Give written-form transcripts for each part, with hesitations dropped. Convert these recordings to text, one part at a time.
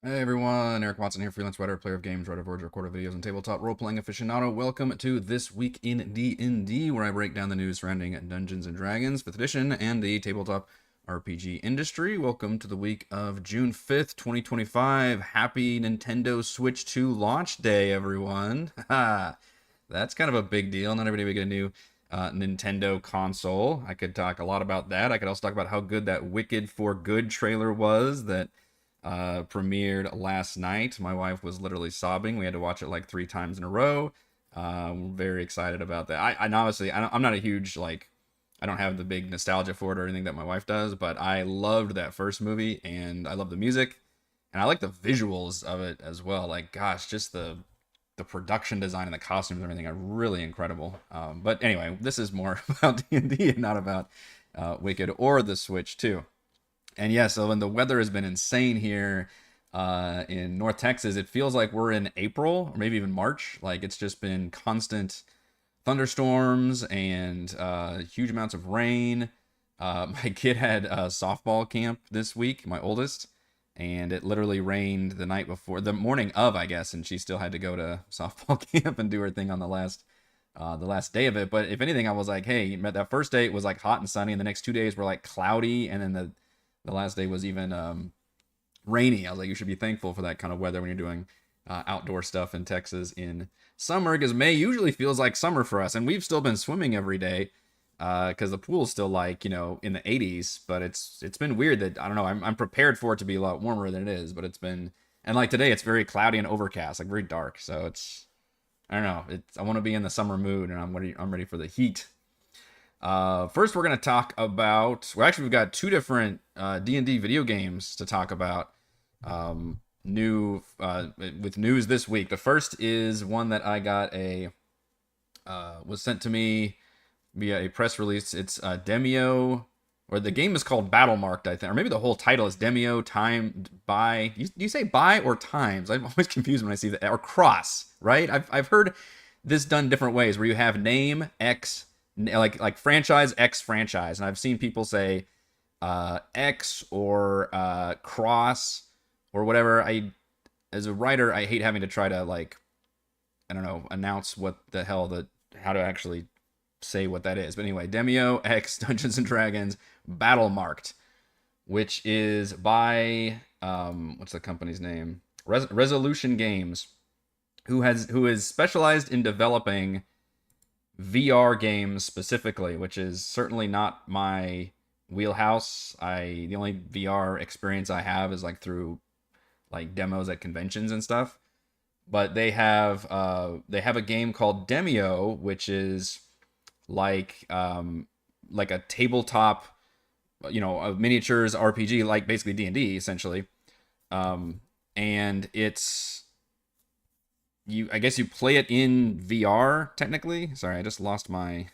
Hey everyone, Eric Watson here, freelance writer, player of games, writer of words, recorder of videos, and tabletop role-playing aficionado. Welcome to This Week in D&D, where I break down the news surrounding Dungeons & Dragons, 5th edition, and the tabletop RPG industry. Welcome to the week of June 5th, 2025. Happy Nintendo Switch 2 launch day, everyone. That's kind of a big deal. Not everybody will get a new Nintendo console. I could talk a lot about that. I could also talk about how good that Wicked for Good trailer was that premiered last night. My wife was literally sobbing. We had to watch it like 3 times in a row. Very excited about that. I honestly, I'm not a huge, like, I don't have the big nostalgia for it or anything that my wife does, but I loved that first movie and I love the music and I like the visuals of it as well. Like, gosh, just the production design and the costumes and everything are really incredible. But anyway, this is more about D&D and not about Wicked or the Switch 2. And yeah, so when the weather has been insane here in North Texas, it feels like we're in April or maybe even March. Like it's just been constant thunderstorms and huge amounts of rain. My kid had a softball camp this week, my oldest, and it literally rained the night before, the morning of, I guess, and she still had to go to softball camp and do her thing on the last day of it. But if anything, I was like, hey, that first day it was like hot and sunny, and the next 2 days were like cloudy, and then the last day was even rainy. I was like, you should be thankful for that kind of weather when you're doing outdoor stuff in Texas in summer, because May usually feels like summer for us, and we've still been swimming every day because the pool's still like in the 80s. But it's been weird that I don't know. I'm prepared for it to be a lot warmer than it is, but it's been, and like today it's very cloudy and overcast, like very dark. So it's, I don't know. I want to be in the summer mood, and I'm ready for the heat. First, we're going to talk about. Well, actually, we've got two different D&D video games to talk about. New with news this week. The first is one that I got was sent to me via a press release. It's Demio, or the game is called Battlemarked, I think, or maybe the whole title is Demio Time by. Do you say by or times? I'm always confused when I see that, or cross, right? I've heard this done different ways, where you have name X, like franchise X franchise, and I've seen people say X or cross or whatever. As a writer, I hate having to try to, like, I don't know, announce what the hell how to actually say what that is. But anyway, Demio X Dungeons and Dragons Battlemarked, which is by what's the company's name? Resolution Games, who is specialized in developing VR games specifically, which is certainly not my wheelhouse. The only VR experience I have is like through like demos at conventions and stuff. But they have a game called Demio, which is like a tabletop, a miniatures RPG, like basically D&D essentially. And it's, I guess you play it in VR technically. Sorry, I just lost my.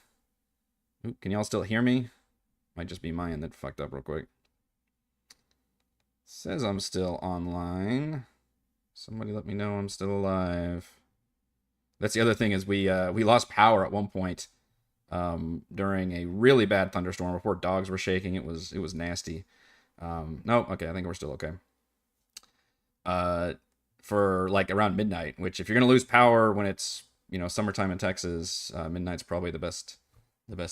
Ooh, can y'all still hear me? Might just be my end that fucked up real quick. Says I'm still online. Somebody let me know I'm still alive. That's the other thing, is we lost power at one point during a really bad thunderstorm. Before dogs were shaking, it was nasty. No, okay, I think we're still okay. For like around midnight, which if you're gonna lose power when it's summertime in Texas, midnight's probably the best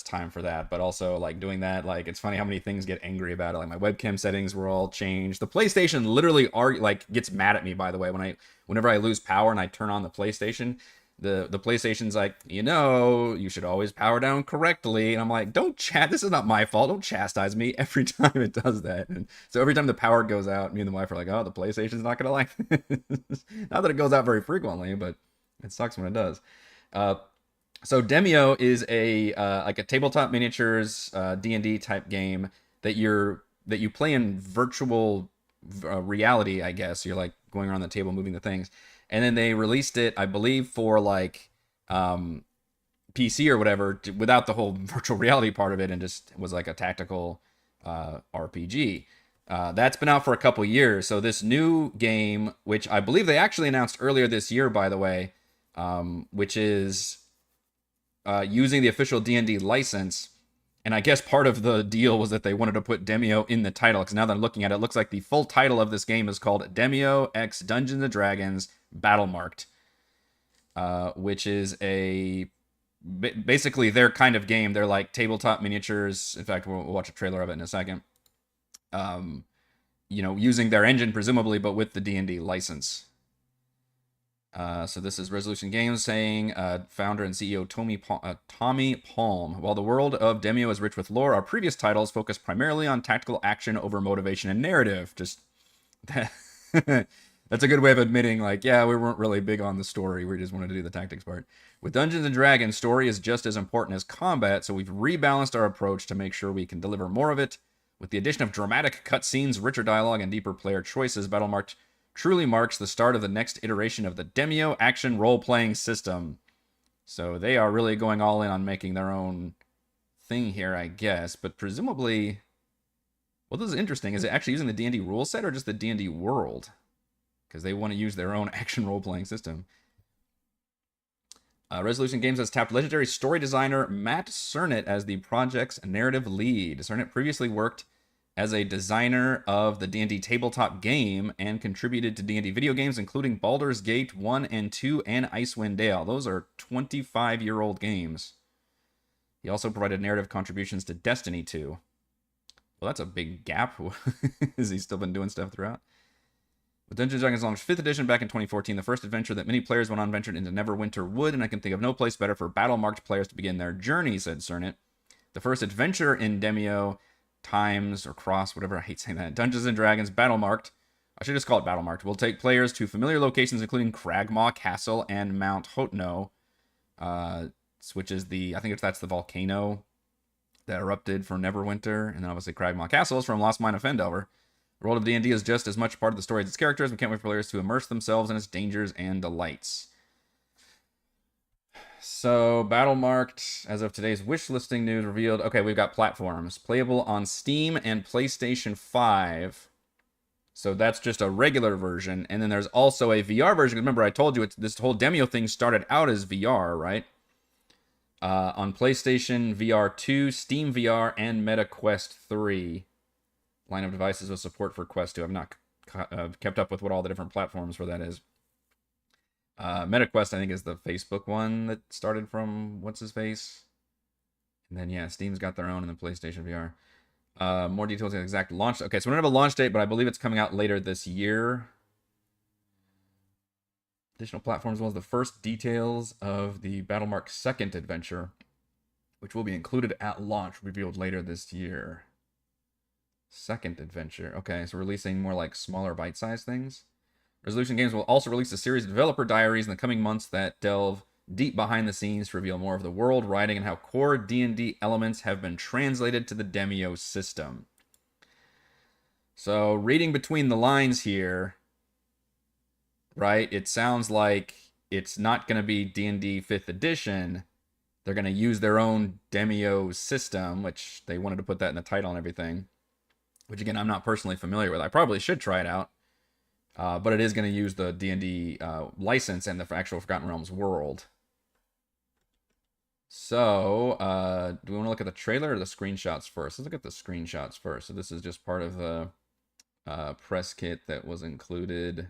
time for that. But also, like, doing that, like, it's funny how many things get angry about it. Like my webcam settings were all changed. The PlayStation literally gets mad at me, by the way, whenever I lose power and I turn on the PlayStation. The PlayStation's like, you should always power down correctly. And I'm like, this is not my fault. Don't chastise me every time it does that. And so every time the power goes out, me and the wife are like, oh, the PlayStation's not going to like this. Not that it goes out very frequently, but it sucks when it does. So Demio is like a tabletop miniatures D&D type game that you play in virtual reality, I guess. You're like going around the table moving the things. And then they released it, I believe, for like PC or whatever, without the whole virtual reality part of it, and just was like a tactical RPG. That's been out for a couple years. So this new game, which I believe they actually announced earlier this year, by the way, which is using the official D&D license, And I guess part of the deal was that they wanted to put Demio in the title, because now that I'm looking at it, it looks like the full title of this game is called Demio X Dungeons and Dragons Battlemarked, which is basically their kind of game. They're like tabletop miniatures. In fact, we'll watch a trailer of it in a second. Using their engine presumably, but with the D&D license. So this is Resolution Games saying, founder and CEO Tommy Palm. While the world of Demio is rich with lore, our previous titles focus primarily on tactical action over motivation and narrative. Just that, that's a good way of admitting, like, yeah, we weren't really big on the story. We just wanted to do the tactics part. With Dungeons and Dragons, story is just as important as combat, so we've rebalanced our approach to make sure we can deliver more of it. With the addition of dramatic cutscenes, richer dialogue, and deeper player choices, Battlemarked truly marks the start of the next iteration of the Demio action role-playing system. So they are really going all in on making their own thing here, I guess. But presumably, well, this is interesting. Is it actually using the D&D rule set or just the D&D world? Because they want to use their own action role-playing system. Resolution Games has tapped legendary story designer Matt Cernit as the project's narrative lead. Cernit previously worked as a designer of the D&D tabletop game and contributed to D&D video games, including Baldur's Gate 1 and 2 and Icewind Dale. Those are 25-year-old games. He also provided narrative contributions to Destiny 2. Well, that's a big gap. Has he still been doing stuff throughout? With Dungeons & Dragons launched 5th edition back in 2014, the first adventure that many players went on ventured into Neverwinter Wood, and I can think of no place better for battle-marked players to begin their journey, said Cernit. The first adventure in Demio Times or Cross, whatever, I hate saying that, Dungeons & Dragons Battlemarked, I should just call it Battlemarked, will take players to familiar locations including Cragmaw Castle and Mount Hotno, which is that's the volcano that erupted for Neverwinter, and then obviously Cragmaw Castle is from Lost Mine of Fendelver. The world of D&D is just as much part of the story as its characters. We can't wait for players to immerse themselves in its dangers and delights. So, Battlemarked, as of today's wish listing news, revealed... Okay, we've got platforms. Playable on Steam and PlayStation 5. So that's just a regular version. And then there's also a VR version. Remember, I told you this whole Demio thing started out as VR, right? On PlayStation VR 2, Steam VR, and Meta Quest 3. Line of devices with support for Quest 2. I've not kept up with what all the different platforms for that is. MetaQuest, I think, is the Facebook one that started from what's-his-face. And then, yeah, Steam's got their own, and then PlayStation VR. More details on the exact launch. Okay, so we don't have a launch date, but I believe it's coming out later this year. Additional platforms, as well as the first details of the Battlemark second adventure, which will be included at launch, revealed later this year. Second adventure. Okay, so releasing more like smaller bite-sized things. Resolution Games will also release a series of developer diaries in the coming months that delve deep behind the scenes to reveal more of the world, writing, and how core D&D elements have been translated to the Demio system. So, reading between the lines here, right, it sounds like it's not going to be D&D 5th edition. They're going to use their own Demio system, which they wanted to put that in the title and everything. Which, again, I'm not personally familiar with. I probably should try it out. But it is going to use the D&D license and the actual Forgotten Realms world. So, do we want to look at the trailer or the screenshots first? Let's look at the screenshots first. So this is just part of the press kit that was included.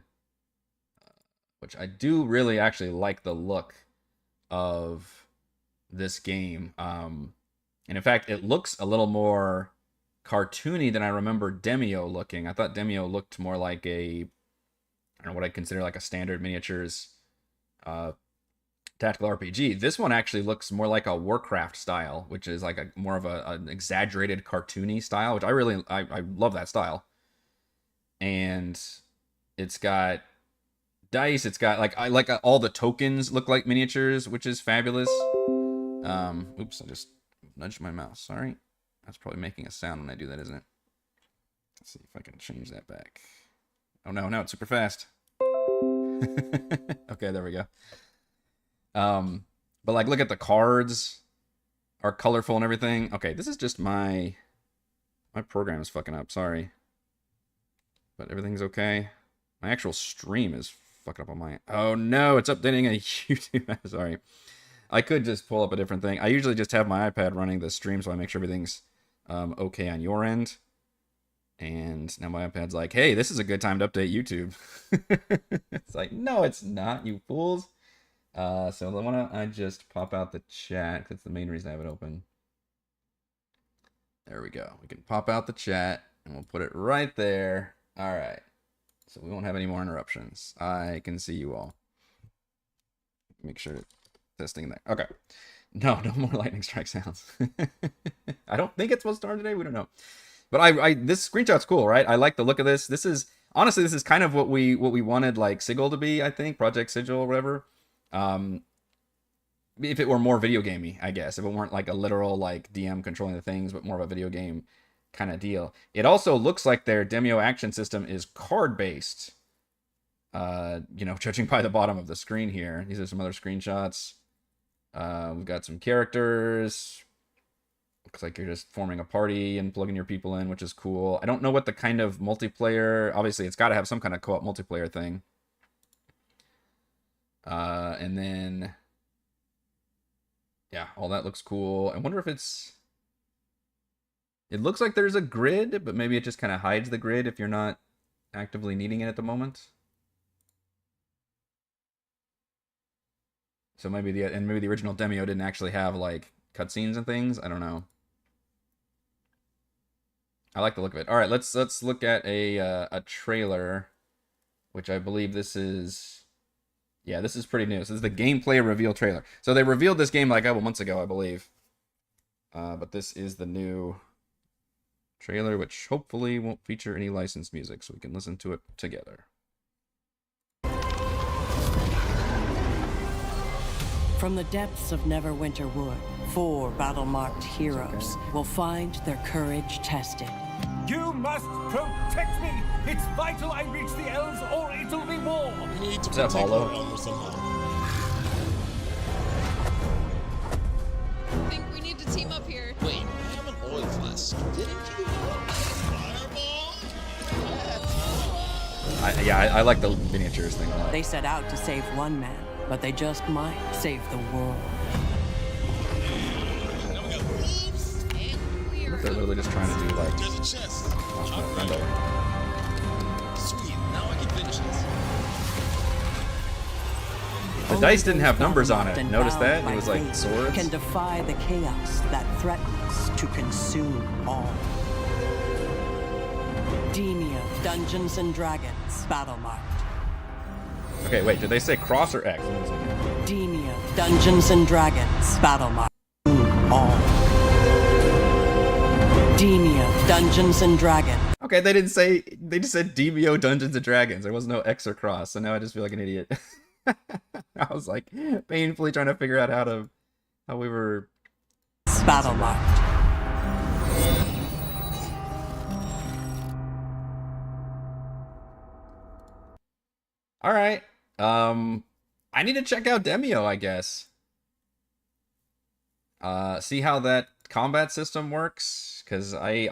Which I do really actually like the look of this game. And in fact, it looks a little more cartoony than I remember Demio looking. I thought Demio looked more like I don't know, what I'd consider like a standard miniatures tactical RPG. This one actually looks more like a Warcraft style, which is like more of an exaggerated cartoony style, which I love that style. And it's got dice. It's got all the tokens look like miniatures, which is fabulous. Oops, I just nudged my mouse. Sorry. That's probably making a sound when I do that, isn't it? Let's see if I can change that back. Oh no, now it's super fast. Okay, there we go. But like, look at the cards are colorful and everything. Okay, this is just my program is fucking up. Sorry, but everything's okay. My actual stream is fucking up on my. Oh no, it's updating a YouTube. Sorry. I could just pull up a different thing. I usually just have my iPad running the stream, so I make sure everything's okay on your end. And now my iPad's like, hey, this is a good time to update YouTube. It's like, no, it's not, you fools. So why don't I just pop out the chat? That's the main reason I have it open. There we go. We can pop out the chat, and we'll put it right there. All right. So we won't have any more interruptions. I can see you all. Make sure testing there. Okay. No more lightning strike sounds. I don't think it's supposed to start today. We don't know. But this screenshot's cool, right? I like the look of this. This is honestly, this is kind of what we wanted like Sigil to be, I think, Project Sigil or whatever. If it were more video gamey, I guess. If it weren't like a literal like DM controlling the things, but more of a video game kind of deal. It also looks like their Demio action system is card based. Judging by the bottom of the screen here. These are some other screenshots. We've got some characters. Looks like you're just forming a party and plugging your people in, which is cool. I don't know what the kind of multiplayer... Obviously, it's got to have some kind of co-op multiplayer thing. And then... yeah, all that looks cool. I wonder if it's... It looks like there's a grid, but maybe it just kind of hides the grid if you're not actively needing it at the moment. So maybe the original Demio didn't actually have like cutscenes and things. I don't know. I like the look of it. All right, let's look at a trailer, which I believe this is. Yeah, this is pretty new. So this is the gameplay reveal trailer. So they revealed this game like a couple months ago, I believe. But this is the new trailer, which hopefully won't feature any licensed music, so we can listen to it together. From the depths of Neverwinter Wood, 4 battle-marked heroes will find their courage tested. You must protect me! It's vital I reach the elves or it'll be war! We need to Is that protect Apollo? our elves somehow. I think we need to team up here. Wait, I have an oil flask. Didn't you know? Fireball? I like the miniatures thing a lot. They set out to save one man, but they just might save the world. Now we got wolves. And we are They're literally just trying to do like There's a chest. lost my All friend right. over. Sweet. Now I can finish this. The dice didn't have numbers on it. Notice that? It was like Can swords. defy the chaos that threatens to consume all. Demio, Dungeons and Dragons, Battlemarked. Okay, wait, did they say cross or X? Demio, Dungeons and Dragons, Battlemarked. All. Demio, Dungeons and Dragons. Okay, they didn't say, they just said DBO Dungeons and Dragons. There was no X or cross, so now I just feel like an idiot. I was like painfully trying to figure out how we were. Battlemarked. All right. I need to check out Demio, I guess. See how that combat system works, because I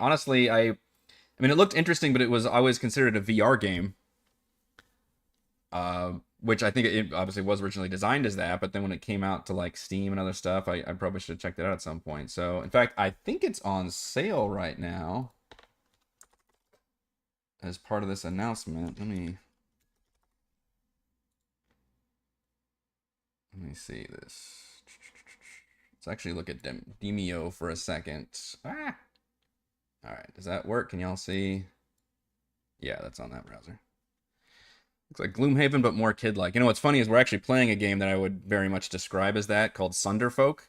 mean, it looked interesting, but it was always considered a VR game. Which I think it obviously was originally designed as that, but then when it came out to like Steam and other stuff, I probably should have checked it out at some point. So, in fact, I think it's on sale right now as part of this announcement. Let me see this. Let's actually look at Demio for a second. Ah! All right, does that work? Can y'all see? Yeah, that's on that browser. Looks like Gloomhaven, but more kid-like. You know, what's funny is we're actually playing a game that I would very much describe as that, called Sunderfolk,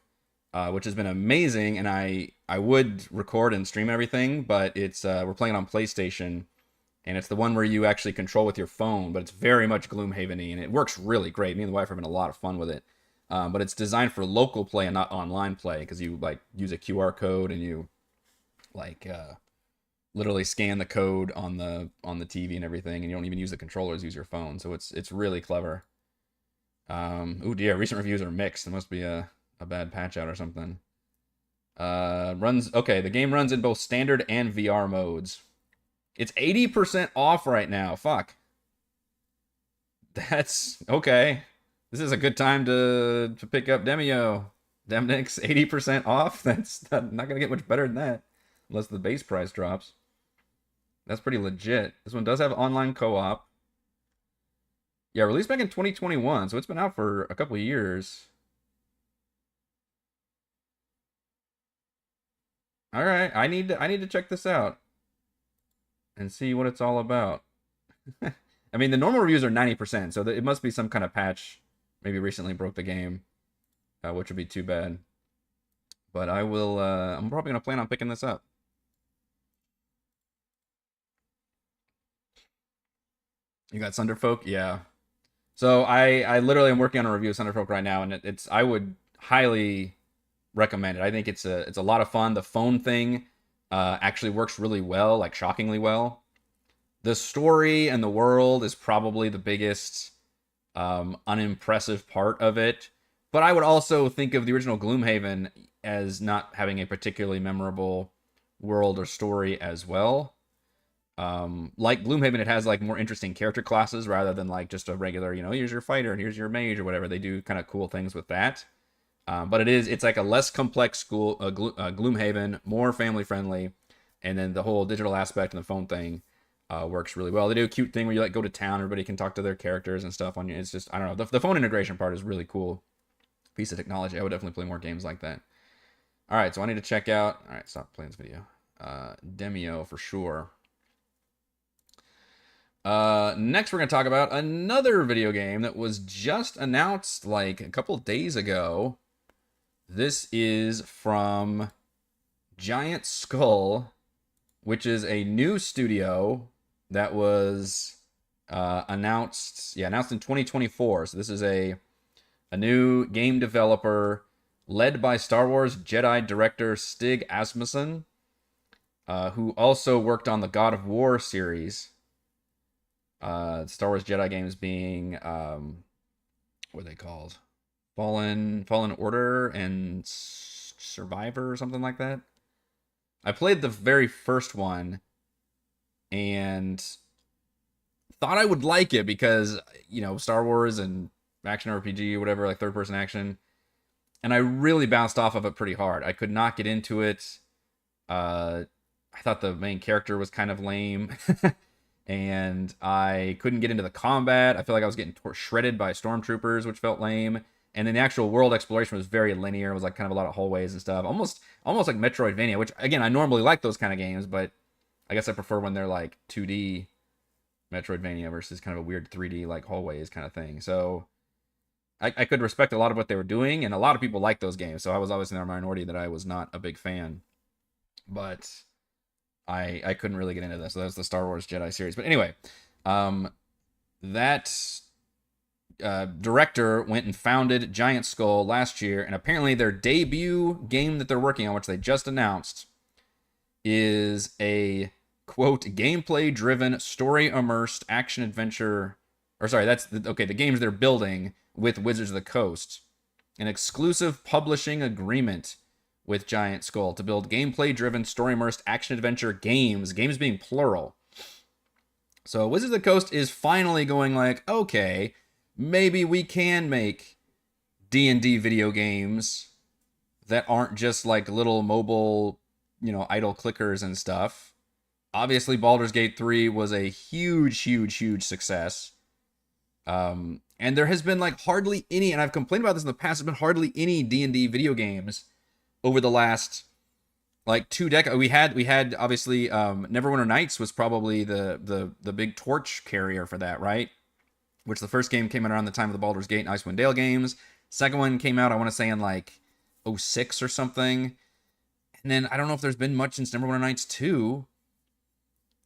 which has been amazing, and I would record and stream everything, but it's we're playing it on PlayStation, and it's the one where you actually control with your phone, but it's very much Gloomhaven-y, and it works really great. Me and the wife are having a lot of fun with it. But it's designed for local play and not online play, because you like use a QR code and you like literally scan the code on the TV and everything, and you don't even use the controllers, use your phone. So it's really clever. Oh dear, recent reviews are mixed. There must be a bad patch out or something. Okay, the game runs in both standard and VR modes. It's 80% off right now. Fuck. That's okay. This is a good time to pick up Demio. Demnix 80% off. That's not gonna get much better than that, unless the base price drops. That's pretty legit. This one does have online co-op. Yeah, released back in 2021, so it's been out for a couple of years. All right, I need to check this out and see what it's all about. I mean, the normal reviews are 90%, so it must be some kind of patch. Maybe recently broke the game, which would be too bad. But I will. I'm probably gonna plan on picking this up. You got Sunderfolk? Yeah. So I literally am working on a review of Sunderfolk right now, and I would highly recommend it. I think it's a lot of fun. The phone thing actually works really well, like shockingly well. The story and the world is probably the biggest unimpressive part of it. But I would also think of the original Gloomhaven as not having a particularly memorable world or story as well. Like Gloomhaven, it has like more interesting character classes rather than like just a regular, here's your fighter and here's your mage or whatever. They do kind of cool things with that. But it's like a less complex Gloomhaven, more family friendly, and then the whole digital aspect and the phone thing works really well. They do a cute thing where you like go to town, everybody can talk to their characters and stuff on you. It's just, I don't know, the phone integration part is really cool piece of technology. I would definitely play more games like that. All right, so I need to check out. All right, stop playing this video. Demio for sure. Next, we're going to talk about another video game that was just announced like a couple days ago. This is from Giant Skull, which is a new studio that was announced in 2024. So this is a new game developer led by Star Wars Jedi director Stig Asmussen, who also worked on the God of War series. Star Wars Jedi games being what are they called? Fallen Order and Survivor or something like that. I played the very first one and thought I would like it because, Star Wars and action RPG or whatever, like third person action. And I really bounced off of it pretty hard. I could not get into it. I thought the main character was kind of lame. And I couldn't get into the combat. I feel like I was getting shredded by stormtroopers, which felt lame. And then the actual world exploration was very linear. It was like kind of a lot of hallways and stuff. Almost like Metroidvania, which, again, I normally like those kind of games, but I guess I prefer when they're like 2D Metroidvania versus kind of a weird 3D like hallways kind of thing. So I could respect a lot of what they were doing, and a lot of people like those games. So I was always in the minority that I was not a big fan. But I couldn't really get into this. So that was the Star Wars Jedi series. But anyway, that director went and founded Giant Skull last year, and apparently their debut game that they're working on, which they just announced, is a quote gameplay-driven, story-immersed action-adventure. Or sorry, the games they're building with Wizards of the Coast, an exclusive publishing agreement with Giant Skull to build gameplay-driven, story-immersed action-adventure games being plural. So Wizards of the Coast is finally going like, okay, maybe we can make D&D video games that aren't just like little mobile, idle clickers and stuff. Obviously, Baldur's Gate 3 was a huge, huge, huge success. And there has been like hardly any, and I've complained about this in the past, there's been hardly any D&D video games over the last like 2 decades. We had obviously Neverwinter Nights was probably the big torch carrier for that, right? Which the first game came out around the time of the Baldur's Gate and Icewind Dale games. Second one came out, I want to say, in like 06 or something. And then I don't know if there's been much since Neverwinter Nights 2.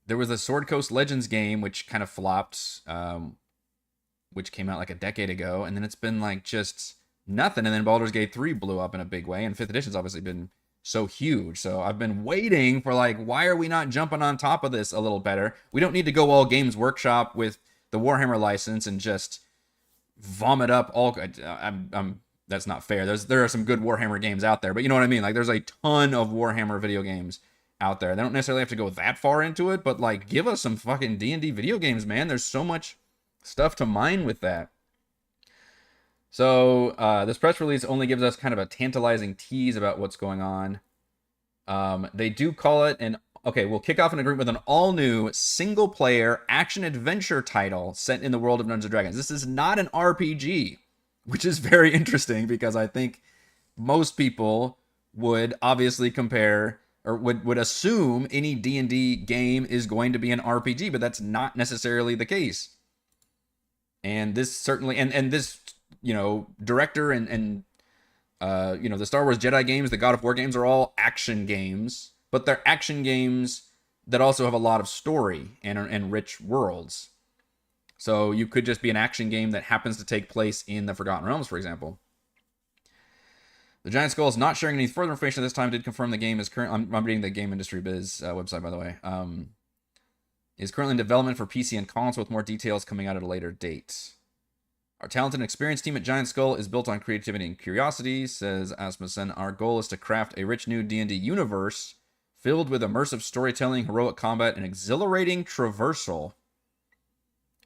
There was a Sword Coast Legends game, which kind of flopped, which came out like a decade ago. And then it's been like just nothing. And then Baldur's Gate 3 blew up in a big way. And 5th edition's obviously been so huge. So I've been waiting for like, why are we not jumping on top of this a little better? We don't need to go all Games Workshop with the Warhammer license and just vomit up all. That's not fair. There are some good Warhammer games out there, but you know what I mean? Like there's a ton of Warhammer video games out there. They don't necessarily have to go that far into it, but like give us some fucking D&D video games, man. There's so much stuff to mine with that. So this press release only gives us kind of a tantalizing tease about what's going on. They do call it we'll kick off an agreement with an all-new single-player action-adventure title set in the world of Dungeons & Dragons. This is not an RPG, which is very interesting because I think most people would obviously compare or would assume any D&D game is going to be an RPG, but that's not necessarily the case. And this certainly, and this, director and the Star Wars Jedi games, the God of War games are all action games, but they're action games that also have a lot of story and rich worlds. So you could just be an action game that happens to take place in the Forgotten Realms, for example. The Giant Skull is not sharing any further information at this time. Did confirm the game is currently, I'm reading the Game Industry Biz website, by the way, is currently in development for PC and console with more details coming out at a later date. Our talented and experienced team at Giant Skull is built on creativity and curiosity, says Asmussen. Our goal is to craft a rich new D&D universe filled with immersive storytelling, heroic combat, and exhilarating traversal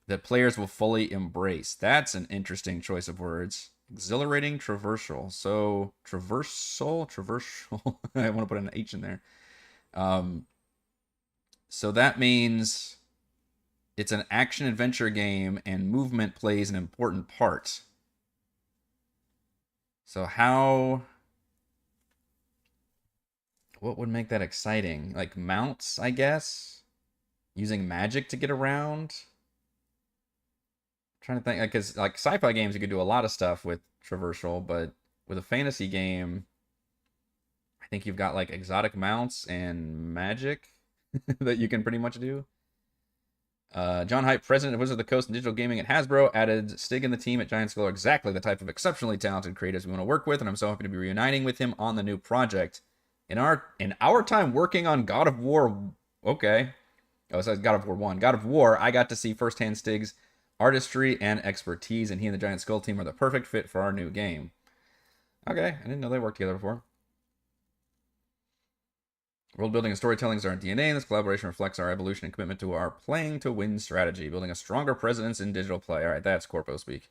that players will fully embrace. That's an interesting choice of words. Exhilarating traversal. So, traversal. I want to put an H in there. So that means it's an action-adventure game, and movement plays an important part. So what would make that exciting? Like mounts, I guess? Using magic to get around? Trying to think, because like sci-fi games, you could do a lot of stuff with traversal, but with a fantasy game, I think you've got like exotic mounts and magic that you can pretty much do. John Hype, president of Wizards of the Coast and Digital Gaming at Hasbro, added Stig and the team at Giant Skull are exactly the type of exceptionally talented creators we want to work with, and I'm so happy to be reuniting with him on the new project. In our time working on God of War, okay. Oh, so it's God of War 1. God of War, I got to see firsthand Stig's artistry and expertise, and he and the Giant Skull team are the perfect fit for our new game. Okay, I didn't know they worked together before. World building and storytelling is our DNA, and this collaboration reflects our evolution and commitment to our playing to win strategy, building a stronger presence in digital play. All right, that's Corpo speak.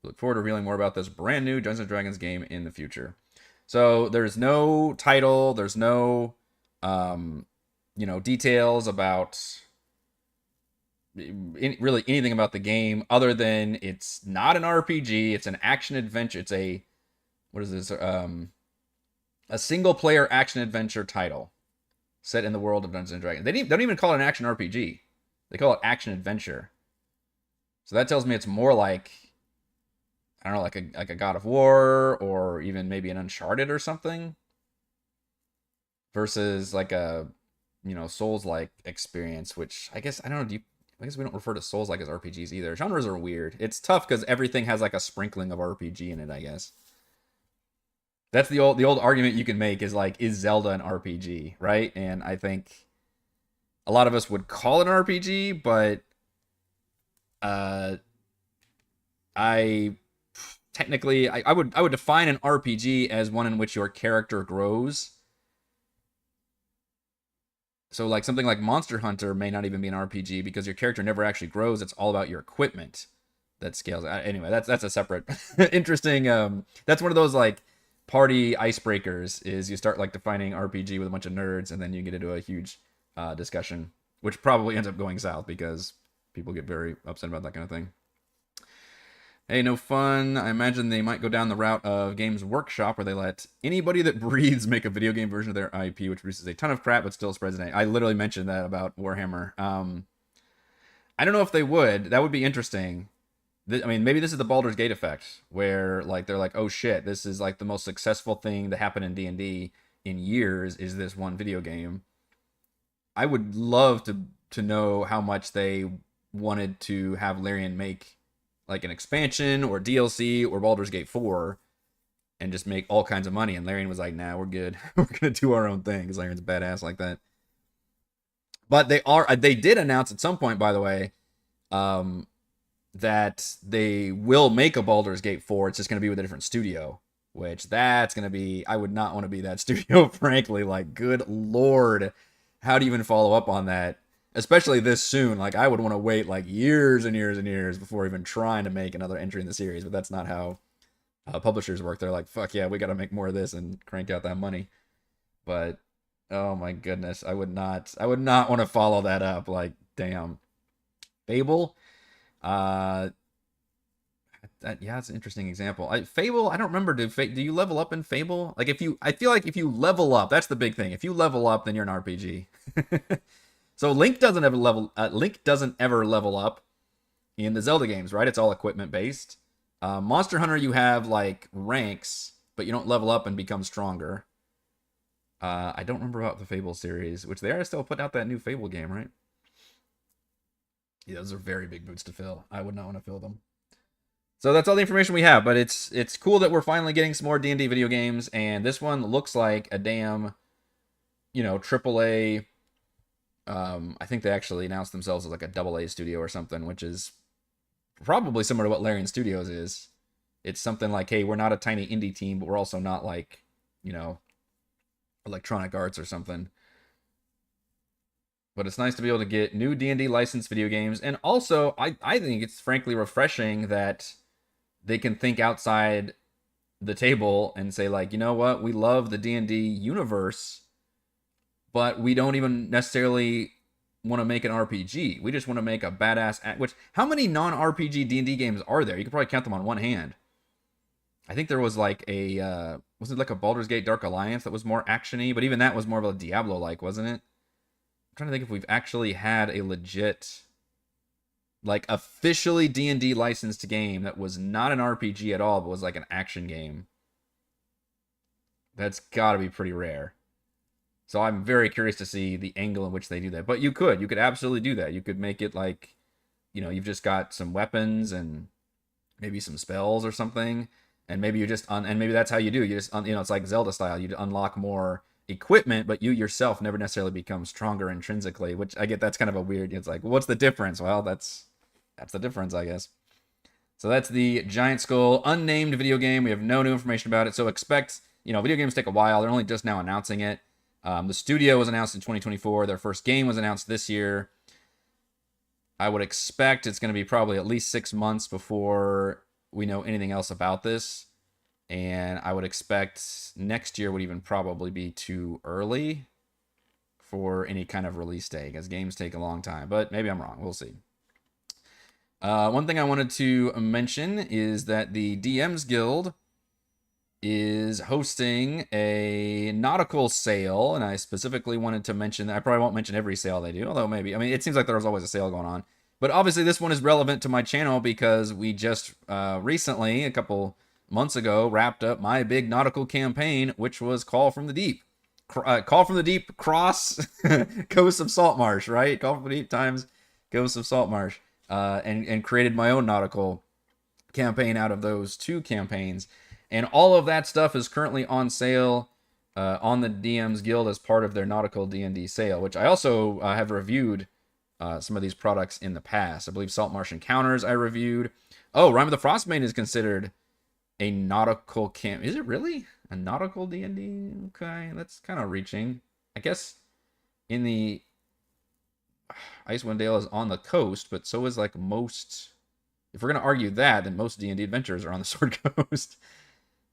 We look forward to revealing more about this brand new Dungeons & Dragons game in the future. So there's no title, there's no, details about really anything about the game other than it's not an RPG, it's an action adventure. It's a single player action adventure title set in the world of Dungeons and Dragons. They don't even call it an action RPG. They call it action adventure. So that tells me it's more like, I don't know, like a God of War or even maybe an Uncharted or something versus like a Souls-like experience, which I guess, I don't know, I guess we don't refer to Souls-like as RPGs either. Genres are weird. It's tough because everything has like a sprinkling of RPG in it, I guess. That's the old argument you can make is like, is Zelda an RPG, right? And I think a lot of us would call it an RPG, but I would define an RPG as one in which your character grows. So like something like Monster Hunter may not even be an RPG because your character never actually grows. It's all about your equipment that scales. Anyway, that's a separate interesting. That's one of those like party icebreakers is you start like defining RPG with a bunch of nerds and then you get into a huge discussion, which probably ends up going south because people get very upset about that kind of thing. Hey, no fun. I imagine they might go down the route of Games Workshop where they let anybody that breathes make a video game version of their IP, which produces a ton of crap but still spreads an. I literally mentioned that about Warhammer. I don't know if they would. That would be interesting. I mean, maybe this is the Baldur's Gate effect where like they're like, oh shit, this is like the most successful thing that happened in D&D in years is this one video game. I would love to know how much they wanted to have Larian make like an expansion or DLC or Baldur's Gate 4 and just make all kinds of money. And Larian was like, nah, we're good. We're going to do our own thing because Larian's badass like that. But they did announce at some point, by the way, that they will make a Baldur's Gate 4. It's just going to be with a different studio, which that's going to be, I would not want to be that studio, frankly. Like, good Lord, how do you even follow up on that? Especially this soon. Like, I would want to wait like years and years and years before even trying to make another entry in the series, but that's not how publishers work. They're like, fuck yeah, we got to make more of this and crank out that money. But oh my goodness, I would not want to follow that up. Like, damn. Fable, yeah, it's an interesting example. Fable, I don't remember. Do you level up in Fable? Like, I feel like if you level up, that's the big thing. If you level up, then you're an RPG. So Link doesn't ever level up in the Zelda games, right? It's all equipment based. Monster Hunter, you have like ranks, but you don't level up and become stronger. I don't remember about the Fable series, which they are still putting out that new Fable game, right? Yeah, those are very big boots to fill. I would not want to fill them. So that's all the information we have, but it's cool that we're finally getting some more D&D video games, and this one looks like a damn, AAA. I think they actually announced themselves as like a AA studio or something, which is probably similar to what Larian Studios is. It's something like, hey, we're not a tiny indie team, but we're also not like, Electronic Arts or something. But it's nice to be able to get new D&D licensed video games. And also, I think it's frankly refreshing that they can think outside the table and say, like, you know what? We love the D&D universe, but we don't even necessarily want to make an RPG. We just want to make a badass... how many non-RPG D&D games are there? You could probably count them on one hand. I think there was like a... was it like a Baldur's Gate Dark Alliance that was more action-y? But even that was more of a Diablo-like, wasn't it? Trying to think if we've actually had a legit, like, officially D&D licensed game that was not an RPG at all, but was like an action game. That's got to be pretty rare. So I'm very curious to see the angle in which they do that. But you could absolutely do that. You could make it like, you've just got some weapons and maybe some spells or something, and maybe you just and maybe that's how you do. You just it's like Zelda style. You unlock more equipment, but you yourself never necessarily become stronger intrinsically, which I get. That's kind of a weird... It's like, what's the difference? Well, that's the difference, I guess. So that's the Giant Skull unnamed video game. We have no new information about it, so expect, video games take a while. They're only just now announcing it. The studio was announced in 2024. Their first game was announced this year. I would expect it's going to be probably at least 6 months before we know anything else about this. And I would expect next year would even probably be too early for any kind of release day, because games take a long time. But maybe I'm wrong. We'll see. One thing I wanted to mention is that the DM's Guild is hosting a nautical sale, and I specifically wanted to mention that. I probably won't mention every sale they do, although maybe. I mean, it seems like there's always a sale going on. But obviously this one is relevant to my channel because we just recently, a couple months ago, wrapped up my big nautical campaign, which was Call from the Deep. Call from the Deep cross Ghosts of Saltmarsh, right? Call from the Deep times Ghosts of Saltmarsh. And created my own nautical campaign out of those two campaigns. And all of that stuff is currently on sale on the DM's Guild as part of their nautical D&D sale, which I also have reviewed some of these products in the past. I believe Saltmarsh Encounters I reviewed. Oh, Rime of the Frostmaiden is considered a nautical camp. Is it really a nautical D&D? Okay, that's kind of reaching. I guess in the Icewind Dale is on the coast, but so is like most. If we're gonna argue that, then most D&D adventures are on the Sword Coast.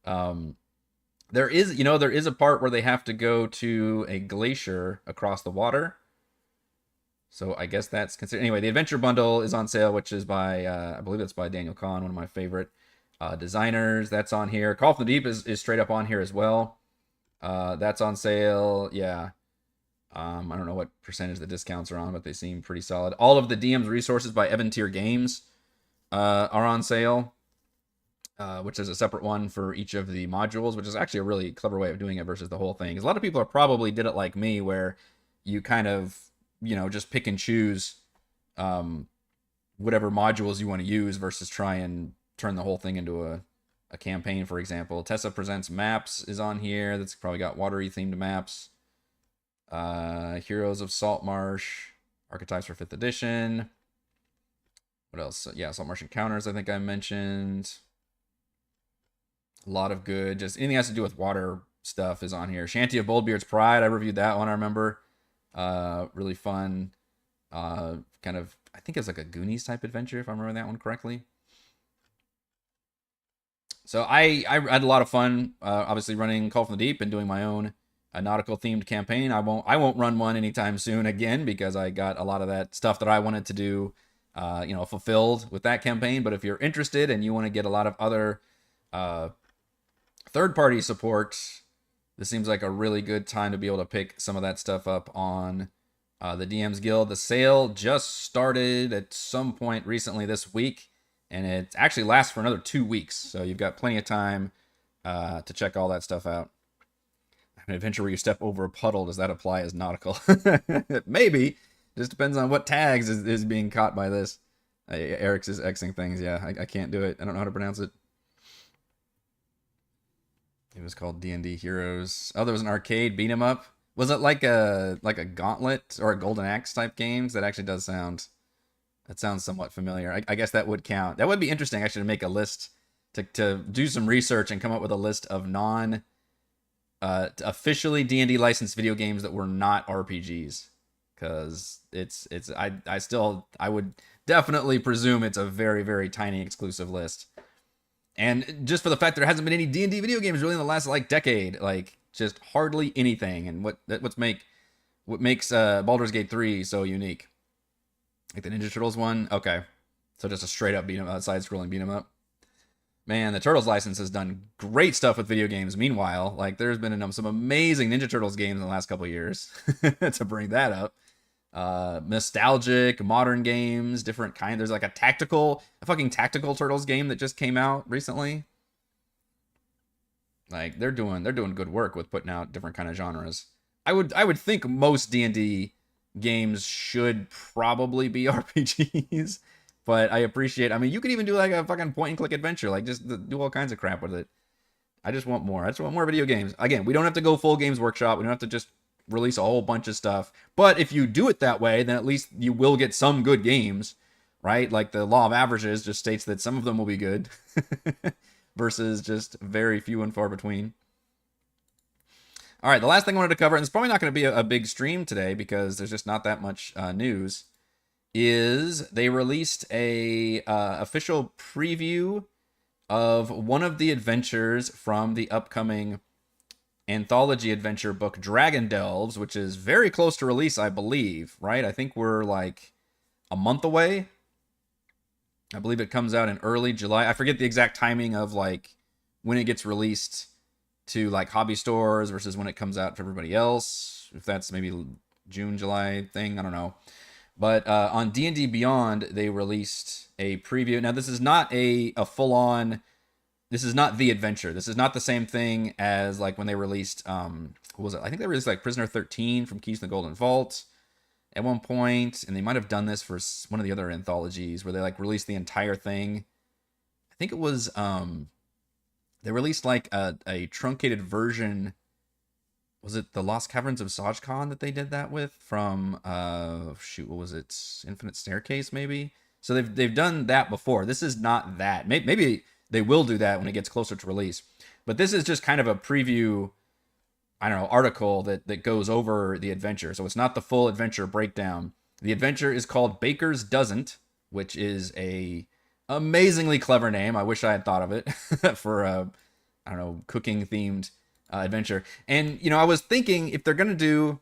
There is a part where they have to go to a glacier across the water. So I guess that's considered. Anyway, the Adventure Bundle is on sale, which is by I believe it's by Daniel Kahn, one of my favorite designers. That's on here. Call from the Deep is straight up on here as well. That's on sale. Yeah. I don't know what percentage the discounts are on, but they seem pretty solid. All of the DM's resources by Evan Tier Games are on sale, which is a separate one for each of the modules, which is actually a really clever way of doing it versus the whole thing. Because a lot of people are probably did it like me, where you kind of, just pick and choose whatever modules you want to use versus try and turn the whole thing into a campaign, for example. Tessa Presents Maps is on here. That's probably got watery themed maps. Heroes of Saltmarsh, Archetypes for 5th edition. What else? Yeah, Saltmarsh Encounters, I think I mentioned. A lot of good, just anything that has to do with water stuff is on here. Shanty of Boldbeard's Pride, I reviewed that one, I remember. Really fun. Kind of, I think it's like a Goonies type adventure, if I remember that one correctly. So I had a lot of fun, obviously running Call from the Deep and doing my own nautical themed campaign. I won't run one anytime soon again because I got a lot of that stuff that I wanted to do, fulfilled with that campaign. But if you're interested and you want to get a lot of other third party support, this seems like a really good time to be able to pick some of that stuff up on the DM's Guild. The sale just started at some point recently this week, and it actually lasts for another 2 weeks. So you've got plenty of time to check all that stuff out. An adventure where you step over a puddle, does that apply as nautical? Maybe. Just depends on what tags is being caught by this. Eric's is Xing things. Yeah, I can't do it. I don't know how to pronounce it. It was called D&D Heroes. Oh, there was an arcade beat 'em up. Was it like a Gauntlet or a Golden Axe type games? That actually does sound. That sounds somewhat familiar. I guess that would count. That would be interesting actually to make a list, to do some research and come up with a list of officially D&D licensed video games that were not RPGs, because I would definitely presume it's a very, very tiny exclusive list. And just for the fact there hasn't been any D&D video games really in the last decade, just hardly anything. And what makes Baldur's Gate 3 so unique, like the Ninja Turtles one. Okay, so just a straight up side scrolling beat 'em up. Man, the Turtles license has done great stuff with video games. Meanwhile, there's been some amazing Ninja Turtles games in the last couple of years. To bring that up, nostalgic modern games, different kind. There's a fucking tactical Turtles game that just came out recently. They're doing good work with putting out different kind of genres. I would think most D&D games should probably be RPGs, but I appreciate. I mean, you could even do a fucking point and click adventure, just do all kinds of crap with it. I just want more. I just want more video games. Again, we don't have to go full Games Workshop. We don't have to just release a whole bunch of stuff. But if you do it that way, then at least you will get some good games, right? The law of averages just states that some of them will be good versus just very few and far between. All right, the last thing I wanted to cover, and it's probably not going to be a big stream today because there's just not that much news, is they released a official preview of one of the adventures from the upcoming anthology adventure book Dragon Delves, which is very close to release, I believe, right? I think we're a month away. I believe it comes out in early July. I forget the exact timing of when it gets released to hobby stores versus when it comes out for everybody else. If that's maybe June, July thing, I don't know. But on D&D Beyond, they released a preview. Now, this is not a full-on. This is not the adventure. This is not the same thing as when they released. What was it? I think they released Prisoner 13 from Keys to the Golden Vault at one point, and they might have done this for one of the other anthologies where they released the entire thing. I think it was they released a truncated version. Was it the Lost Caverns of Sajkan that they did that with from what was it? Infinite Staircase maybe. So they've done that before. This is not that. Maybe they will do that when it gets closer to release. But this is just kind of a preview, I don't know, article that goes over the adventure. So it's not the full adventure breakdown. The adventure is called Baker's Doesn't, which is a amazingly clever name. I wish I had thought of it for a, I don't know, cooking themed adventure. And, I was thinking if they're going to do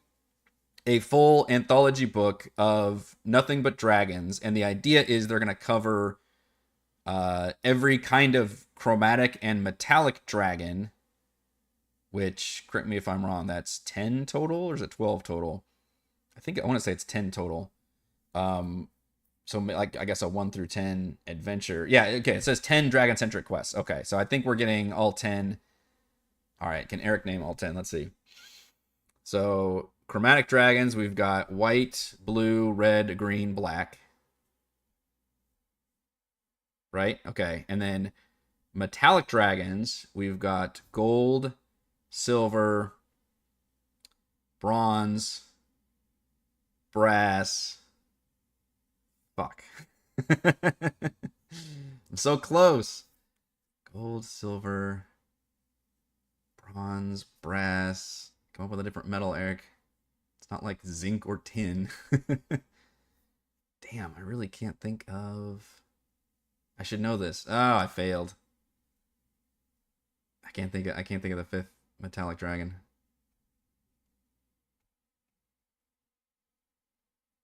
a full anthology book of nothing but dragons, and the idea is they're going to cover every kind of chromatic and metallic dragon, which, correct me if I'm wrong, that's 10 total, or is it 12 total? I want to say it's 10 total. So I guess a 1 through 10 adventure. Yeah, okay, it says 10 dragon-centric quests. Okay, so I think we're getting all 10. All right, can Eric name all 10? Let's see. So, chromatic dragons, we've got white, blue, red, green, black. Right? Okay, and then metallic dragons, we've got gold, silver, bronze, brass. Fuck. I'm so close. Gold, silver, bronze, brass. Come up with a different metal, Eric. It's not like zinc or tin. Damn, I really can't think of. I should know this. Oh, I failed. I can't think of the fifth metallic dragon.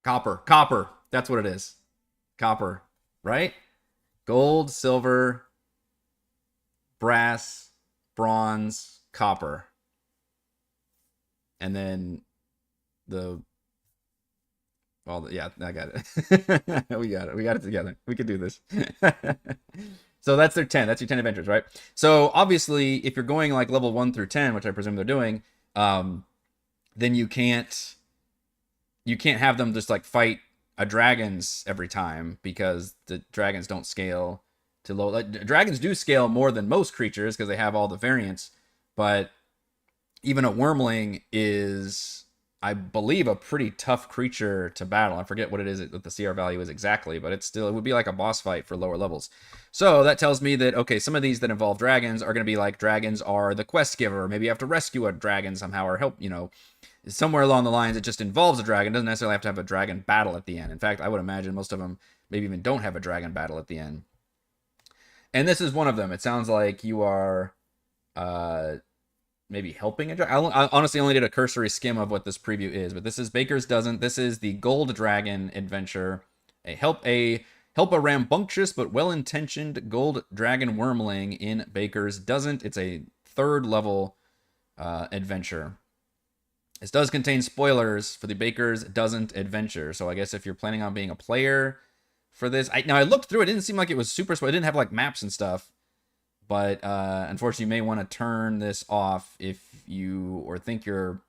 Copper. That's what it is. Copper, right? Gold, silver, brass, bronze, copper. And then yeah, I got it. We got it. We got it together. We can do this. So that's their 10. That's your 10 adventures, right? So obviously, if you're going like level 1 through 10, which I presume they're doing, then you can't have them just like fight a dragons every time, because the dragons don't scale to low. Like, dragons do scale more than most creatures because they have all the variants, but even a wormling is, I believe, a pretty tough creature to battle. I forget what it is, what the CR value is exactly, but it would be like a boss fight for lower levels. So that tells me that, okay, some of these that involve dragons are going to be like dragons are the quest giver. Maybe you have to rescue a dragon somehow or help, somewhere along the lines it just involves a dragon. It doesn't necessarily have to have a dragon battle at the end. In fact, I would imagine most of them maybe even don't have a dragon battle at the end. And this is one of them. It sounds like you are maybe helping a dragon. I honestly only did a cursory skim of what this preview is, but this is Baker's Dozen. This is the Gold Dragon adventure. Help a rambunctious but well-intentioned gold dragon wormling in Baker's Dozen. It's a 3rd level adventure. This does contain spoilers for the Baker's Dozen adventure, so I guess if you're planning on being a player for this, I looked through it. It didn't seem like it was super spoiled. It didn't have like maps and stuff. But unfortunately, you may want to turn this off if you think your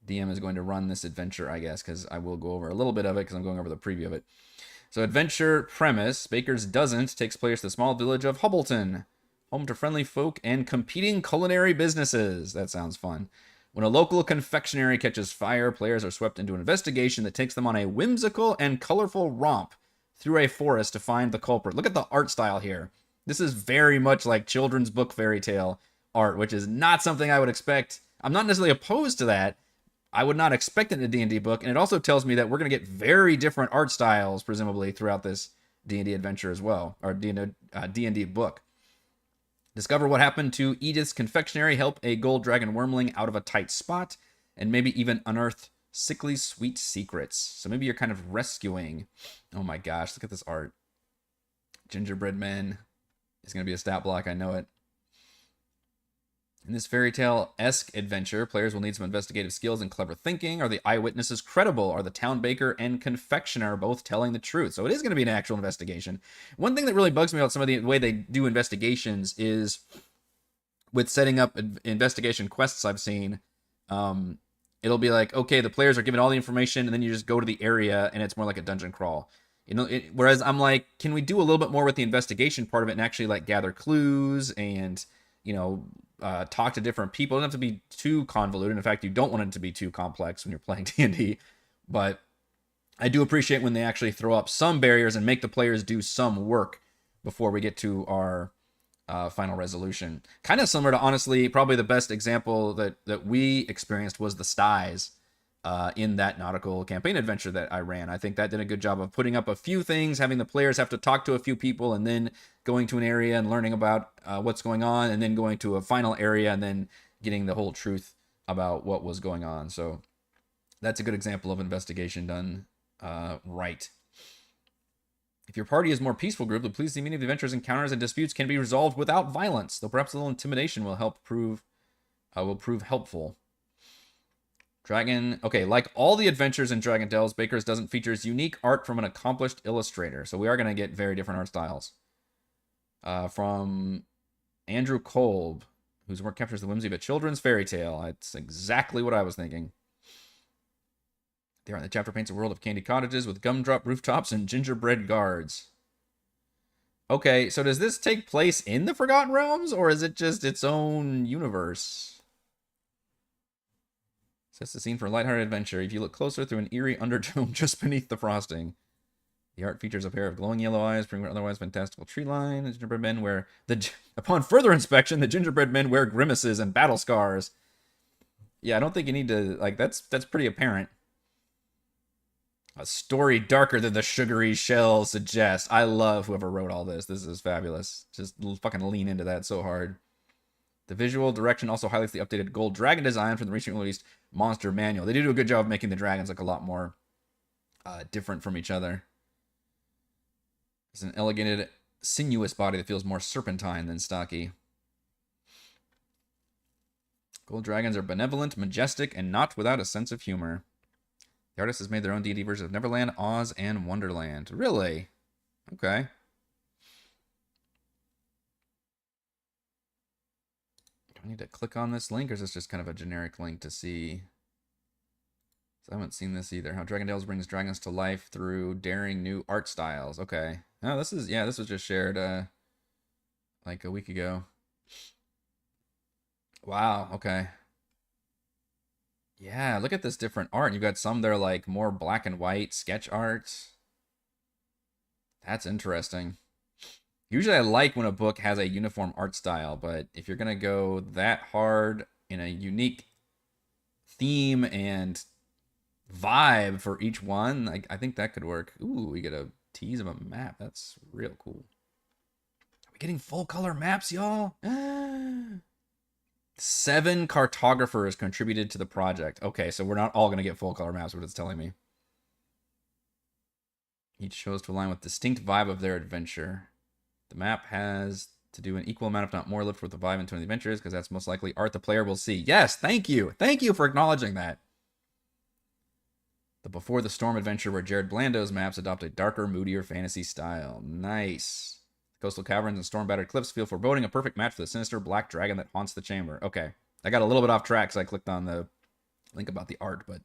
DM is going to run this adventure, I guess, because I will go over a little bit of it because I'm going over the preview of it. So adventure premise, Baker's Dozen takes place in the small village of Hubbleton, home to friendly folk and competing culinary businesses. That sounds fun. When a local confectionery catches fire, players are swept into an investigation that takes them on a whimsical and colorful romp through a forest to find the culprit. Look at the art style here. This is very much like children's book fairy tale art, which is not something I would expect. I'm not necessarily opposed to that. I would not expect it in a D&D book, and it also tells me that we're going to get very different art styles, presumably, throughout this D&D adventure as well, or D&D book. Discover what happened to Edith's confectionery, help a gold dragon wormling out of a tight spot, and maybe even unearth sickly sweet secrets. So maybe you're kind of rescuing. Oh my gosh, look at this art. Gingerbread men. It's going to be a stat block, I know it. In this fairy tale-esque adventure, players will need some investigative skills and clever thinking. Are the eyewitnesses credible? Are the town baker and confectioner both telling the truth? So it is going to be an actual investigation. One thing that really bugs me about some of the way they do investigations is with setting up investigation quests I've seen, it'll be like, okay, the players are given all the information, and then you just go to the area, and it's more like a dungeon crawl. Whereas I'm like, can we do a little bit more with the investigation part of it and actually like gather clues and, talk to different people? It doesn't have to be too convoluted. In fact, you don't want it to be too complex when you're playing D&D. But I do appreciate when they actually throw up some barriers and make the players do some work before we get to our final resolution. Kind of similar to, honestly, probably the best example that we experienced was the Styes in that nautical campaign adventure that I ran. I think that did a good job of putting up a few things, having the players have to talk to a few people, and then going to an area and learning about what's going on, and then going to a final area and then getting the whole truth about what was going on. So that's a good example of investigation done right. If your party is a more peaceful group, then please see many of the adventures, encounters, and disputes can be resolved without violence, though perhaps a little intimidation will prove helpful. Dragon, okay, like all the adventures in Dragon Tales, Baker's Dozen features unique art from an accomplished illustrator. So we are going to get very different art styles. From Andrew Kolb, whose work captures the whimsy of a children's fairy tale. That's exactly what I was thinking. There in the chapter paints a world of candy cottages with gumdrop rooftops and gingerbread guards. Okay, so does this take place in the Forgotten Realms, or is it just its own universe? Sets the scene for a lighthearted adventure. If you look closer through an eerie undertone just beneath the frosting. The art features a pair of glowing yellow eyes, bringing an otherwise fantastical tree line. The gingerbread men wear... Upon further inspection, the gingerbread men wear grimaces and battle scars. Yeah, I don't think you need to... that's pretty apparent. A story darker than the sugary shell suggests. I love whoever wrote all this. This is fabulous. Just fucking lean into that so hard. The visual direction also highlights the updated gold dragon design from the recently released monster manual. They do a good job of making the dragons look a lot more different from each other. It's an elegant, sinuous body that feels more serpentine than stocky. Gold dragons are benevolent, majestic, and not without a sense of humor. The artist has made their own D&D version of Neverland, Oz, and Wonderland. Really? Okay. Do I need to click on this link, or is this just kind of a generic link to see? So I haven't seen this either. How Dragondales brings dragons to life through daring new art styles. Okay. Oh, this is, yeah, this was just shared like a week ago. Wow, okay. Yeah, look at this different art. You've got some that are like more black and white sketch art. That's interesting. Usually I like when a book has a uniform art style, but if you're going to go that hard in a unique theme and vibe for each one, I think that could work. Ooh, we get a tease of a map. That's real cool. Are we getting full color maps, y'all? 7 cartographers contributed to the project. Okay, so we're not all going to get full color maps, what it's telling me. Each chose to align with distinct vibe of their adventure. The map has to do an equal amount, if not more, lift with the vibe into the adventures, because that's most likely art the player will see. Yes, thank you. Thank you for acknowledging that. The Before the Storm adventure, where Jared Blando's maps adopt a darker, moodier fantasy style. Nice. Coastal caverns and storm-battered cliffs feel foreboding, a perfect match for the sinister black dragon that haunts the chamber. Okay. I got a little bit off track because I clicked on the link about the art, but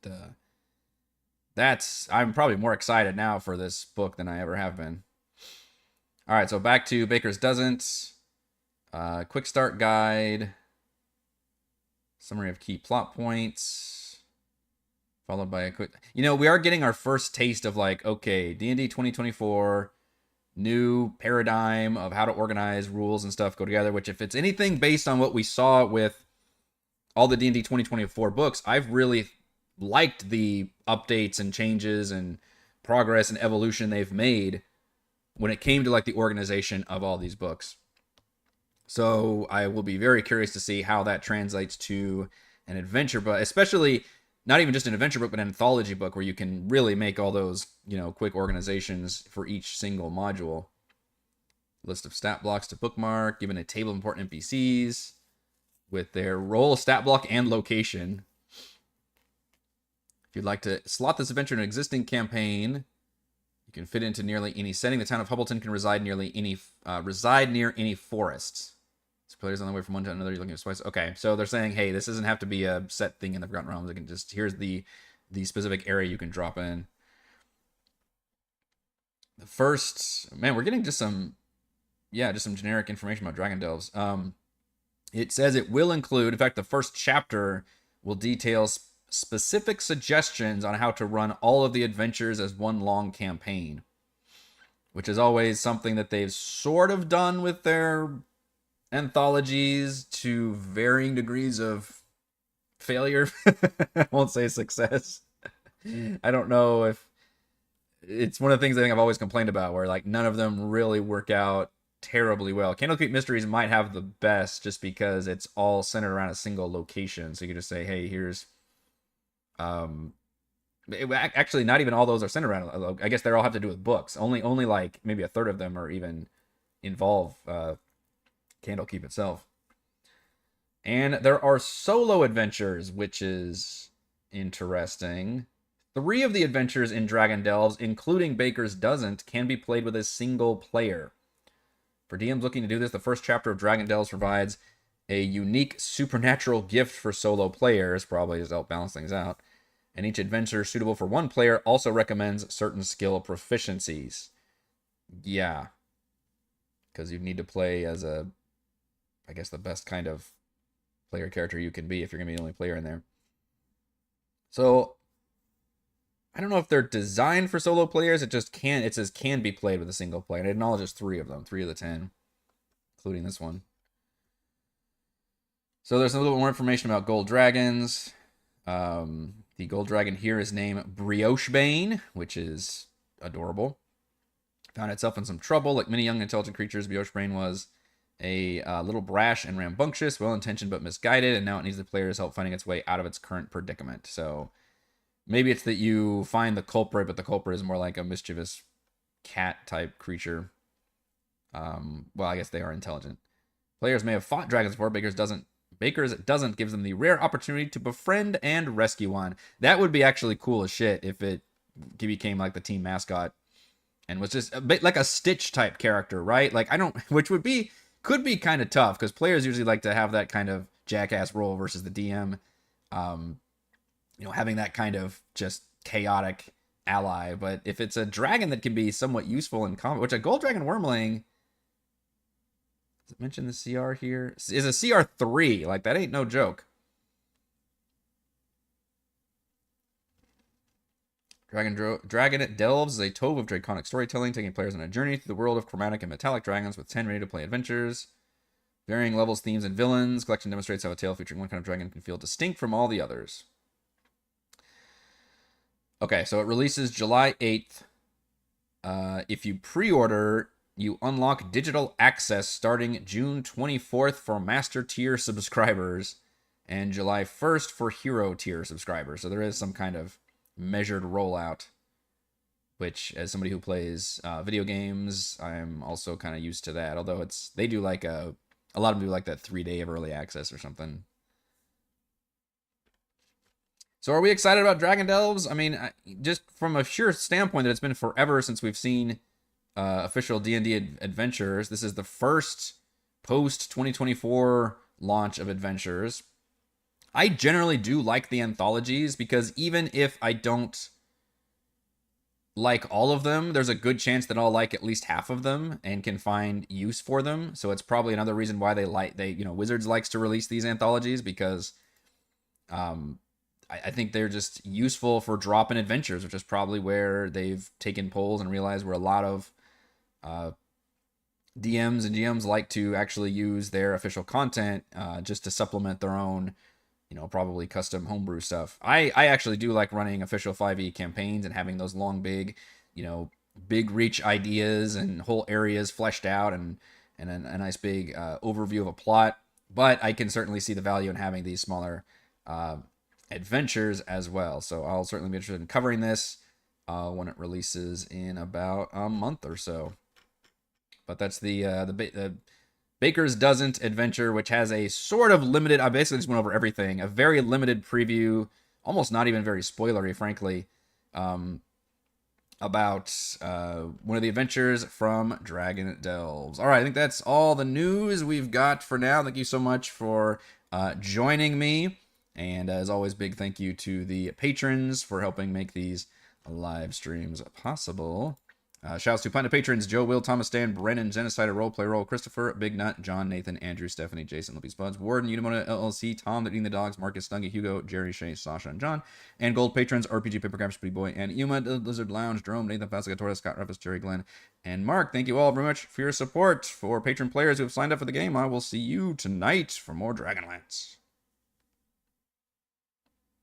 I'm probably more excited now for this book than I ever have been. All right, so back to Baker's Doesn't. Quick start guide. Summary of key plot points. Followed by a quick... You know, we are getting our first taste of like, okay, D&D 2024... new paradigm of how to organize rules and stuff go together, which if it's anything based on what we saw with all the D&D 2024 books, I've really liked the updates and changes and progress and evolution they've made when it came to like the organization of all these books. So I will be very curious to see how that translates to an adventure, but especially not even just an adventure book, but an anthology book where you can really make all those, you know, quick organizations for each single module. List of stat blocks to bookmark, given a table of important NPCs with their role, stat block, and location. If you'd like to slot this adventure in an existing campaign, you can fit into nearly any setting. The town of Hubbleton can reside near any forests. So players on the way from one to another, you're looking at spice. Okay, so they're saying, hey, this doesn't have to be a set thing in the Forgotten Realms. They can just, here's the specific area you can drop in. The first, man, we're getting just some generic information about Dragon Delves. It says it will include, in fact, the first chapter will detail specific suggestions on how to run all of the adventures as one long campaign, which is always something that they've sort of done with their anthologies to varying degrees of failure. I won't say success. I don't know if it's one of the things I think I've always complained about, where like none of them really work out terribly well. Candlekeep Mysteries might have the best just because it's all centered around a single location. So you can just say, hey, here's actually not even all those are centered around, I guess they all have to do with books. Only like maybe a third of them are even involve Candlekeep itself. And there are solo adventures, which is interesting. 3 of the adventures in Dragon Delves, including Baker's Doesn't, can be played with a single player. For DMs looking to do this, the first chapter of Dragon Delves provides a unique supernatural gift for solo players, probably to help balance things out. And each adventure suitable for one player also recommends certain skill proficiencies. Yeah. Because you need to play as I guess, the best kind of player character you can be if you're going to be the only player in there. So, I don't know if they're designed for solo players. It says can be played with a single player. And it acknowledges 3 of them, 3 of the 10, including this one. So there's a little bit more information about gold dragons. The gold dragon here is named Briochebane, which is adorable. Found itself in some trouble. Like many young intelligent creatures, Briochebane was a little brash and rambunctious, well-intentioned but misguided, and now it needs the player's help finding its way out of its current predicament. So maybe it's that you find the culprit, but the culprit is more like a mischievous cat-type creature. Well, I guess they are intelligent. Players may have fought dragons before. Baker's doesn't gives them the rare opportunity to befriend and rescue one. That would be actually cool as shit if it became like the team mascot and was just a bit like a Stitch type character, right? Like which could be kind of tough because players usually like to have that kind of jackass role versus the DM. Having that kind of just chaotic ally. But if it's a dragon that can be somewhat useful in combat, which a gold dragon wormling, does it mention the CR here? Is a CR 3. Like, that ain't no joke. Dragon Delves is a tome of draconic storytelling, taking players on a journey through the world of chromatic and metallic dragons with 10 ready-to-play adventures. Varying levels, themes, and villains. Collection demonstrates how a tale featuring one kind of dragon can feel distinct from all the others. Okay, so it releases July 8th. If you pre-order, you unlock digital access starting June 24th for Master Tier subscribers and July 1st for Hero Tier subscribers. So there is some kind of measured rollout, which, as somebody who plays video games, I'm also kind of used to that. Although they do like a lot of them do like that 3-day of early access or something. So are we excited about Dragon Delves? I mean, just from a sheer standpoint that it's been forever since we've seen official D&D adventures. This is the first post-2024 launch of adventures. I generally do like the anthologies because even if I don't like all of them, there's a good chance that I'll like at least half of them and can find use for them. So it's probably another reason why Wizards likes to release these anthologies because I think they're just useful for drop-in adventures, which is probably where they've taken polls and realized where a lot of DMs and GMs like to actually use their official content just to supplement their own, probably custom homebrew stuff. I actually do like running official 5e campaigns and having those long, big, big reach ideas and whole areas fleshed out and a nice big overview of a plot. But I can certainly see the value in having these smaller adventures as well. So I'll certainly be interested in covering this when it releases in about a month or so. But that's the Baker's Doesn't adventure, which has a sort of limited, I basically just went over everything, a very limited preview, almost not even very spoilery, frankly, about one of the adventures from Dragon Delves. All right, I think that's all the news we've got for now. Thank you so much for joining me. And as always, big thank you to the patrons for helping make these live streams possible. Shouts to Planet Patrons: Joe, Will, Thomas, Stan, Brennan, Genocide, Roleplay Roll, Christopher, Big Nut, John, Nathan, Andrew, Stephanie, Jason, Lippy Spuds, Warden, Unimona, LLC, Tom, The Eating the Dogs, Marcus, Stungy, Hugo, Jerry, Shay, Sasha, and John. And Gold Patrons: RPG, Papercraft, Pretty Boy, and Yuma, Lizard Lounge, Jerome, Nathan, Fasicatora, Scott, Rufus, Jerry, Glenn, and Mark. Thank you all very much for your support. For patron players who have signed up for the game, I will see you tonight for more Dragonlance.